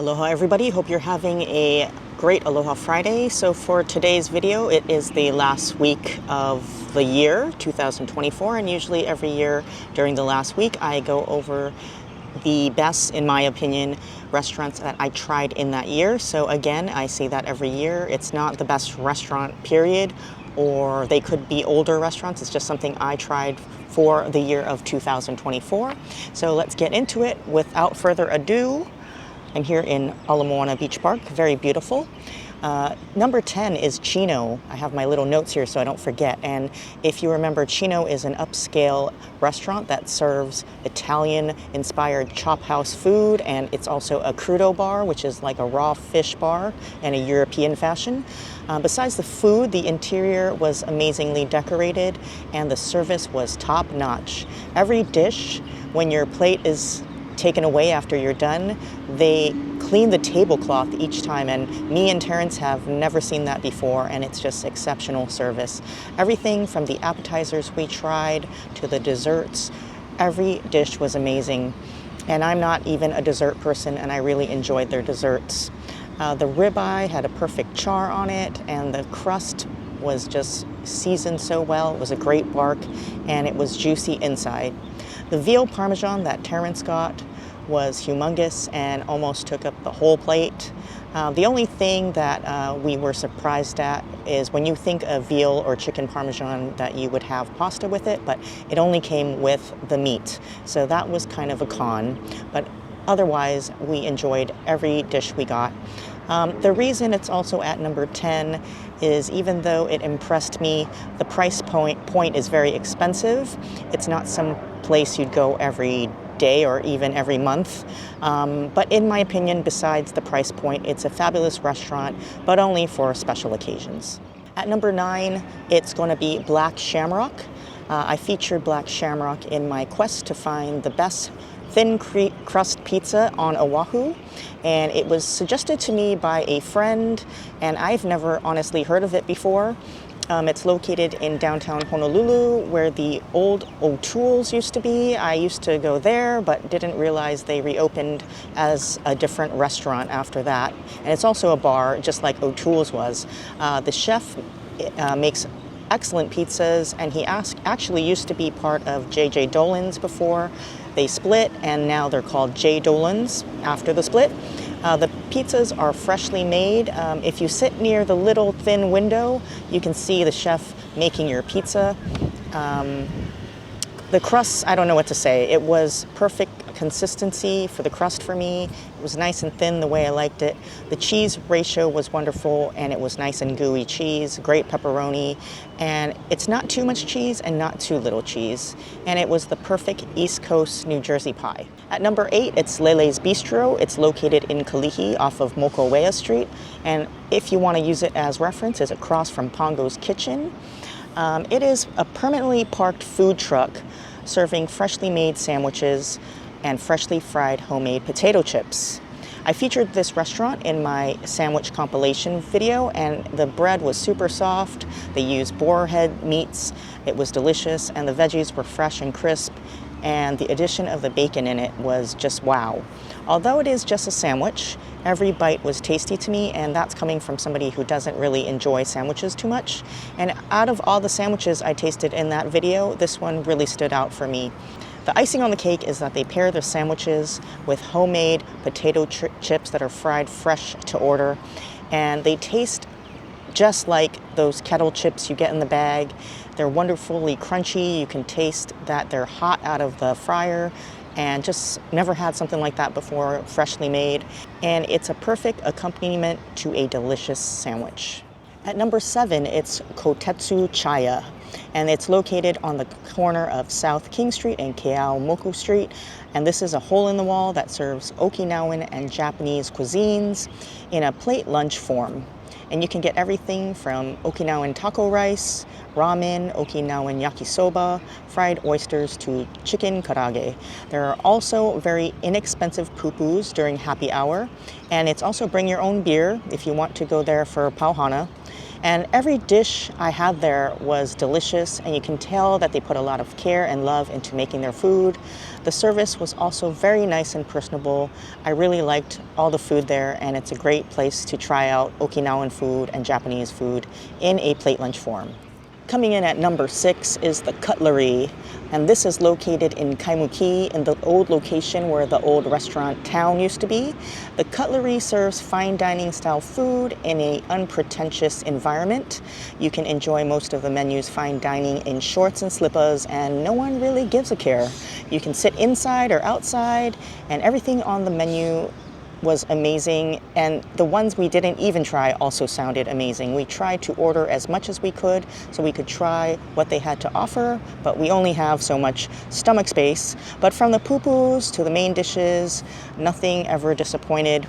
Aloha everybody, hope you're having a great Aloha Friday. So for today's video, it is the last week of the year, 2024, and usually every year during the last week I go over the best, in my opinion, restaurants that I tried in that year. So again, I say that every year. It's not the best restaurant period, or they could be older restaurants. It's just something I tried for the year of 2024. So let's get into it without further ado. I'm here in Ala Moana Beach Park, very beautiful. Number 10 is Chino. I have my little notes here so I don't forget. And if you remember, Chino is an upscale restaurant that serves Italian-inspired chop house food, and it's also a crudo bar, which is like a raw fish bar in a European fashion. Besides the food, the interior was amazingly decorated and the service was top-notch. Every dish, when your plate is taken away after you're done, they clean the tablecloth each time, and me and Terrence have never seen that before, and it's just exceptional service. Everything from the appetizers we tried to the desserts, every dish was amazing. And I'm not even a dessert person, and I really enjoyed their desserts. The ribeye had a perfect char on it, and the crust was just seasoned so well. It was a great bark, and it was juicy inside. The veal parmesan that Terrence got was humongous and almost took up the whole plate. The only thing that we were surprised at is when you think of veal or chicken parmesan that you would have pasta with it, but it only came with the meat. So that was kind of a con, but otherwise we enjoyed every dish we got. The reason it's also at number 10 is even though it impressed me, the price point is very expensive. It's not some place you'd go every day or even every month. But in my opinion, besides the price point, it's a fabulous restaurant, but only for special occasions. At number 9, it's going to be Black Shamrock. I featured Black Shamrock in my quest to find the best thin crust pizza on Oahu, and it was suggested to me by a friend, and I've never honestly heard of it before. It's located in downtown Honolulu, where the old O'Toole's used to be. I used to go there, but didn't realize they reopened as a different restaurant after that. And it's also a bar, just like O'Toole's was. The chef makes excellent pizzas, and he actually used to be part of J.J. Dolan's before they split, and now they're called J. Dolan's after the split. The pizzas are freshly made. If you sit near the little thin window, you can see the chef making your pizza. The crust, I don't know what to say. It was perfect consistency for the crust for me. It was nice and thin the way I liked it. The cheese ratio was wonderful, and it was nice and gooey cheese, great pepperoni, and it's not too much cheese and not too little cheese. And it was the perfect East Coast New Jersey pie. At number 8, it's Lele's Bistro. It's located in Kalihi off of Mokuawea Street. And if you want to use it as reference, it's across from Pongo's Kitchen. It is a permanently parked food truck serving freshly made sandwiches and freshly fried homemade potato chips. I featured this restaurant in my sandwich compilation video, and the bread was super soft. They used boarhead meats. It was delicious, and the veggies were fresh and crisp, and the addition of the bacon in it was just wow. Although it is just a sandwich, every bite was tasty to me, and that's coming from somebody who doesn't really enjoy sandwiches too much. And out of all the sandwiches I tasted in that video, this one really stood out for me. The icing on the cake is that they pair their sandwiches with homemade potato chips that are fried fresh to order, and they taste just like those kettle chips you get in the bag. They're wonderfully crunchy. You can taste that they're hot out of the fryer, and just never had something like that before, freshly made. And it's a perfect accompaniment to a delicious sandwich. At number 7, it's Kotetsu Chaya, and it's located on the corner of South King Street and Keaumoku Street. And this is a hole-in-the-wall that serves Okinawan and Japanese cuisines in a plate lunch form. And you can get everything from Okinawan taco rice, ramen, Okinawan yakisoba, fried oysters to chicken karaage. There are also very inexpensive pupus during happy hour, and it's also bring your own beer if you want to go there for pauhana. And every dish I had there was delicious, and you can tell that they put a lot of care and love into making their food. The service was also very nice and personable. I really liked all the food there, and it's a great place to try out Okinawan food and Japanese food in a plate lunch form. Coming in at number 6 is the Cutlery, and this is located in Kaimuki, in the old location where the old restaurant town used to be. The Cutlery serves fine dining style food in an unpretentious environment. You can enjoy most of the menu's fine dining in shorts and slippers, and no one really gives a care. You can sit inside or outside, and everything on the menu was amazing, and the ones we didn't even try also sounded amazing. We tried to order as much as we could so we could try what they had to offer, but we only have so much stomach space. But from the pupus to the main dishes, nothing ever disappointed.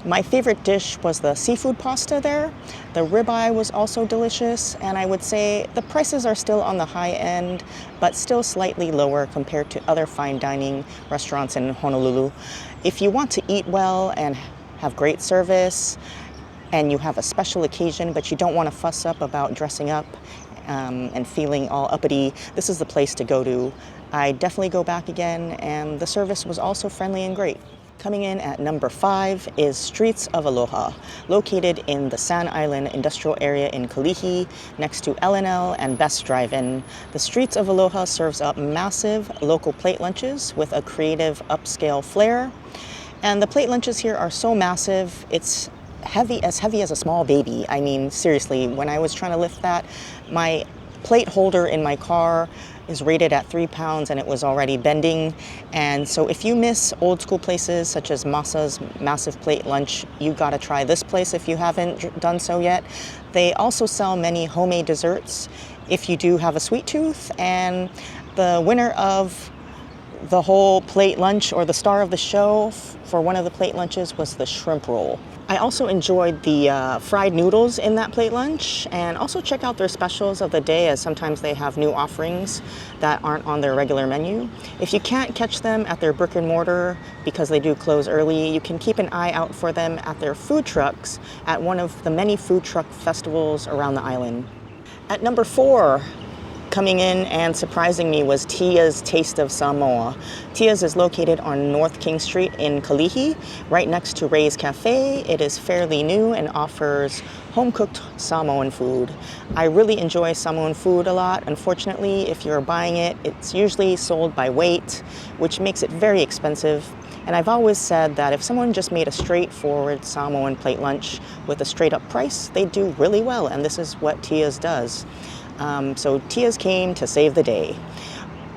My favorite dish was the seafood pasta there. The ribeye was also delicious, and I would say the prices are still on the high end, but still slightly lower compared to other fine dining restaurants in Honolulu. If you want to eat well and have great service, and you have a special occasion, but you don't want to fuss up about dressing up and feeling all uppity, this is the place to go to. I definitely go back again, and the service was also friendly and great. Coming in at number 5 is Streets of Aloha, located in the Sand Island industrial area in Kalihi, next to L&L and Best Drive-In. The Streets of Aloha serves up massive local plate lunches with a creative upscale flair. And the plate lunches here are so massive, it's heavy as a small baby. I mean, seriously, when I was trying to lift that, my plate holder in my car is rated at 3 pounds and it was already bending. And so if you miss old school places such as Masa's massive plate lunch, you gotta try this place if you haven't done so yet. They also sell many homemade desserts if you do have a sweet tooth, and the winner of the whole plate lunch, or the star of the show for one of the plate lunches, was the shrimp roll. I also enjoyed the fried noodles in that plate lunch, and also check out their specials of the day, as sometimes they have new offerings that aren't on their regular menu. If you can't catch them at their brick and mortar because they do close early, you can keep an eye out for them at their food trucks at one of the many food truck festivals around the island. At number 4, coming in and surprising me, was Tia's Taste of Samoa. Tia's is located on North King Street in Kalihi, right next to Ray's Cafe. It is fairly new and offers home-cooked Samoan food. I really enjoy Samoan food a lot. Unfortunately, if you're buying it, it's usually sold by weight, which makes it very expensive. And I've always said that if someone just made a straightforward Samoan plate lunch with a straight-up price, they do really well, and this is what Tia's does. So Tia's came to save the day.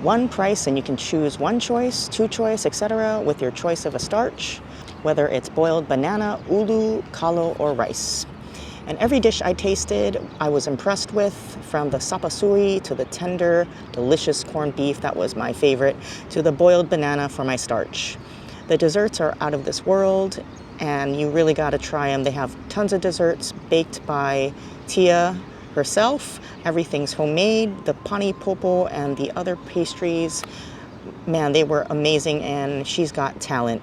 One price, and you can choose one choice, two choice, etc. with your choice of a starch, whether it's boiled banana, ulu, kalo, or rice. And every dish I tasted, I was impressed with, from the sapasui to the tender, delicious corned beef, that was my favorite, to the boiled banana for my starch. The desserts are out of this world, and you really gotta try them. They have tons of desserts baked by Tia herself. Everything's homemade. The pani popo and the other pastries, man, they were amazing, and she's got talent.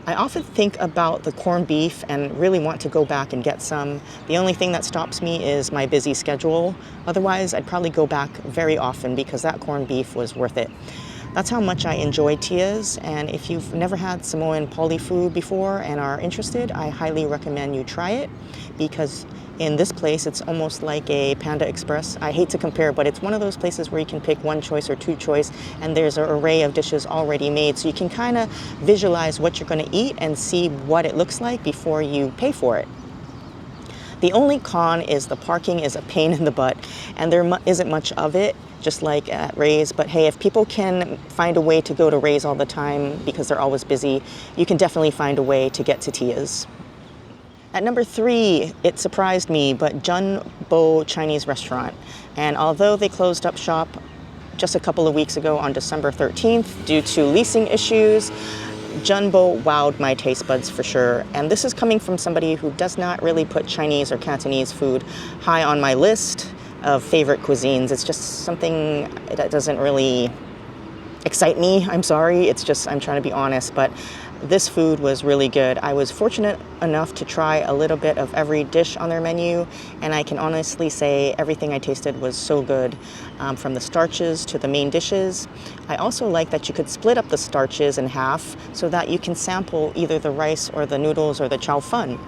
I often think about the corned beef and really want to go back and get some. The only thing that stops me is my busy schedule. Otherwise, I'd probably go back very often because that corned beef was worth it. That's how much I enjoy Tia's, and if you've never had Samoan poli food before and are interested, I highly recommend you try it, because in this place, it's almost like a Panda Express. I hate to compare, but it's one of those places where you can pick one choice or two choice, and there's an array of dishes already made, so you can kind of visualize what you're going to eat and see what it looks like before you pay for it. The only con is the parking is a pain in the butt, and there isn't much of it, just like at Ray's. But hey, if people can find a way to go to Ray's all the time because they're always busy, you can definitely find a way to get to Tia's. At number 3, it surprised me, but Junbo Chinese restaurant. And although they closed up shop just a couple of weeks ago on December 13th due to leasing issues, Junbo wowed my taste buds for sure. And this is coming from somebody who does not really put Chinese or Cantonese food high on my list of favorite cuisines. It's just something that doesn't really excite me. I'm sorry. It's just, I'm trying to be honest. But this food was really good. I was fortunate enough to try a little bit of every dish on their menu, and I can honestly say everything I tasted was so good, from the starches to the main dishes. I also like that you could split up the starches in half so that you can sample either the rice or the noodles or the chow fun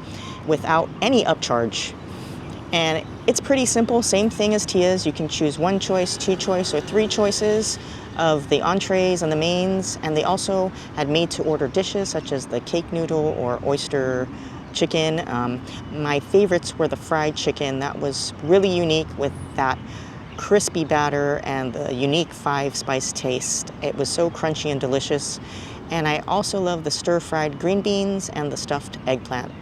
without any upcharge. And it's pretty simple, same thing as Tia's. You can choose 1 choice, 2 choice, or 3 choices of the entrees and the mains, and they also had made-to-order dishes such as the cake noodle or oyster chicken. My favorites were the fried chicken. That was really unique with that crispy batter and the unique 5-spice taste. It was so crunchy and delicious. And I also love the stir-fried green beans and the stuffed eggplant.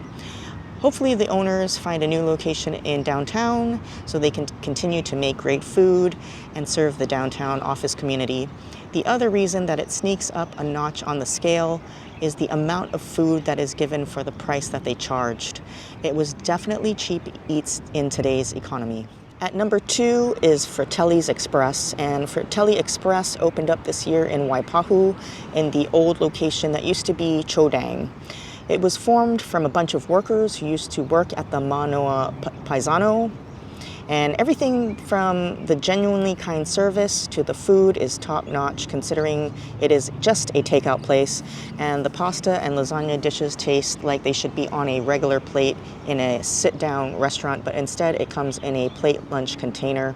Hopefully the owners find a new location in downtown so they can continue to make great food and serve the downtown office community. The other reason that it sneaks up a notch on the scale is the amount of food that is given for the price that they charged. It was definitely cheap eats in today's economy. At number 2 is Fratelli's Express, and Fratelli Express opened up this year in Waipahu in the old location that used to be Chodang. It was formed from a bunch of workers who used to work at the Manoa Paisano, and everything from the genuinely kind service to the food is top-notch considering it is just a takeout place, and the pasta and lasagna dishes taste like they should be on a regular plate in a sit-down restaurant, but instead it comes in a plate lunch container.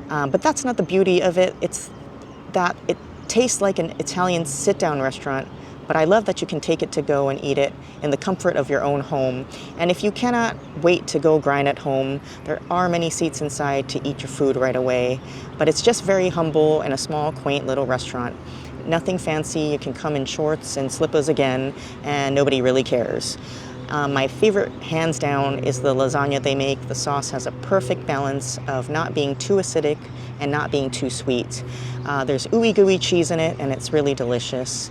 But that's not the beauty of it. It's that it tastes like an Italian sit-down restaurant, but I love that you can take it to go and eat it in the comfort of your own home. And if you cannot wait to go grind at home, there are many seats inside to eat your food right away. But it's just very humble and a small, quaint little restaurant. Nothing fancy. You can come in shorts and slippers again, and nobody really cares. My favorite, hands down, is the lasagna they make. The sauce has a perfect balance of not being too acidic and not being too sweet. There's ooey gooey cheese in it, and it's really delicious.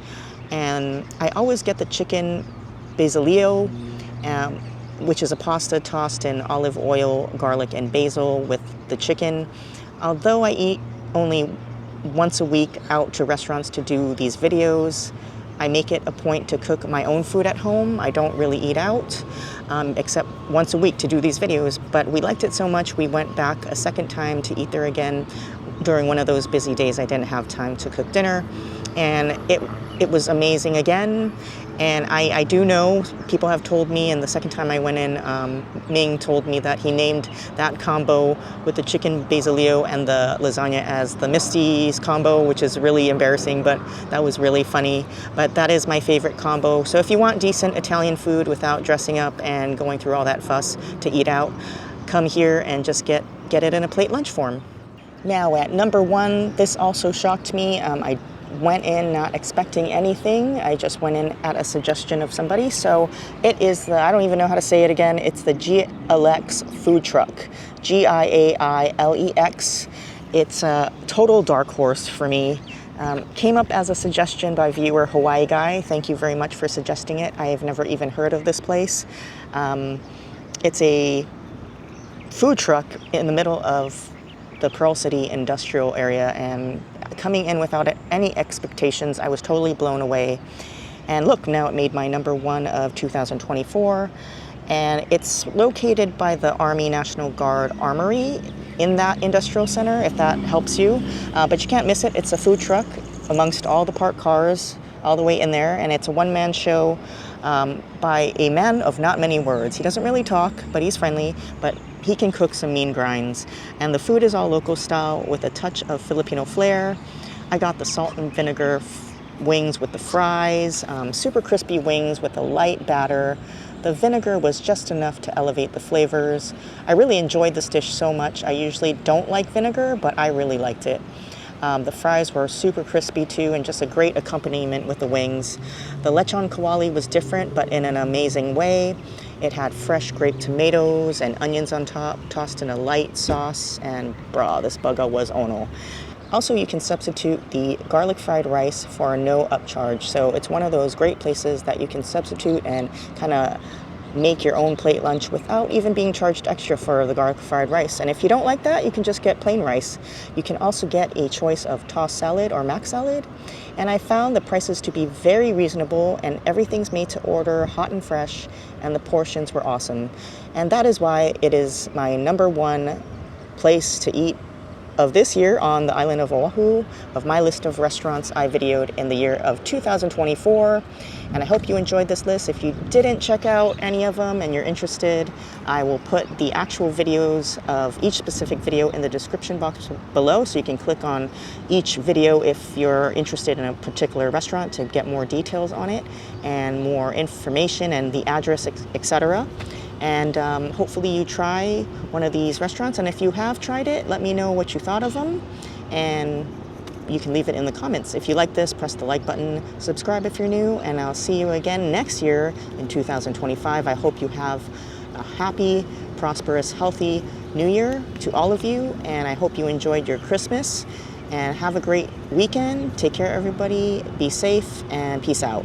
And I always get the chicken basilio, which is a pasta tossed in olive oil, garlic, and basil with the chicken. Although I eat only once a week out to restaurants to do these videos, I make it a point to cook my own food at home. I don't really eat out, except once a week to do these videos. But we liked it so much, we went back a second time to eat there again during one of those busy days I didn't have time to cook dinner. And it was amazing again. And I do know, people have told me, and the second time I went in, Ming told me that he named that combo with the chicken basilio and the lasagna as the Misty's combo, which is really embarrassing, but that was really funny. But that is my favorite combo. So if you want decent Italian food without dressing up and going through all that fuss to eat out, come here and just get it in a plate lunch form. Now at number 1, this also shocked me. I went in not expecting anything. I just went in at a suggestion of somebody. So it is the, I don't even know how to say it again, it's the Giailex food truck. Giailex. It's a total dark horse for me. Came up as a suggestion by viewer Hawaii Guy. Thank you very much for suggesting it. I have never even heard of this place. It's a food truck in the middle of the Pearl City industrial area, and coming in without any expectations, I was totally blown away. And look, now it made my number 1 of 2024, and it's located by the Army National Guard Armory in that industrial center, if that helps you. But you can't miss it. It's a food truck amongst all the parked cars all the way in there, and it's a one-man show by a man of not many words. He doesn't really talk, but he's friendly, but he can cook some mean grinds. And the food is all local style with a touch of Filipino flair. I got the salt and vinegar wings with the fries, super crispy wings with a light batter. The vinegar was just enough to elevate the flavors. I really enjoyed this dish so much. I usually don't like vinegar, but I really liked it. The fries were super crispy too, and just a great accompaniment with the wings. The lechon kawali was different, but in an amazing way. It had fresh grape tomatoes and onions on top, tossed in a light sauce, and brah, this burger was ono. Also, you can substitute the garlic fried rice for no upcharge. So it's one of those great places that you can substitute and kind of make your own plate lunch without even being charged extra for the garlic fried rice. And if you don't like that, you can just get plain rice. You can also get a choice of tossed salad or mac salad. And I found the prices to be very reasonable, and everything's made to order, hot and fresh, and the portions were awesome. And that is why it is my number one place to eat of this year on the island of Oahu, of my list of restaurants I videoed in the year of 2024. And I hope you enjoyed this list. If you didn't check out any of them and you're interested, I will put the actual videos of each specific video in the description box below, so you can click on each video if you're interested in a particular restaurant to get more details on it and more information and the address, etc. And hopefully you try one of these restaurants. And if you have tried it, let me know what you thought of them. And you can leave it in the comments. If you like this, press the like button, subscribe if you're new, and I'll see you again next year in 2025. I hope you have a happy, prosperous, healthy New Year to all of you. And I hope you enjoyed your Christmas. And have a great weekend. Take care, everybody. Be safe, and peace out.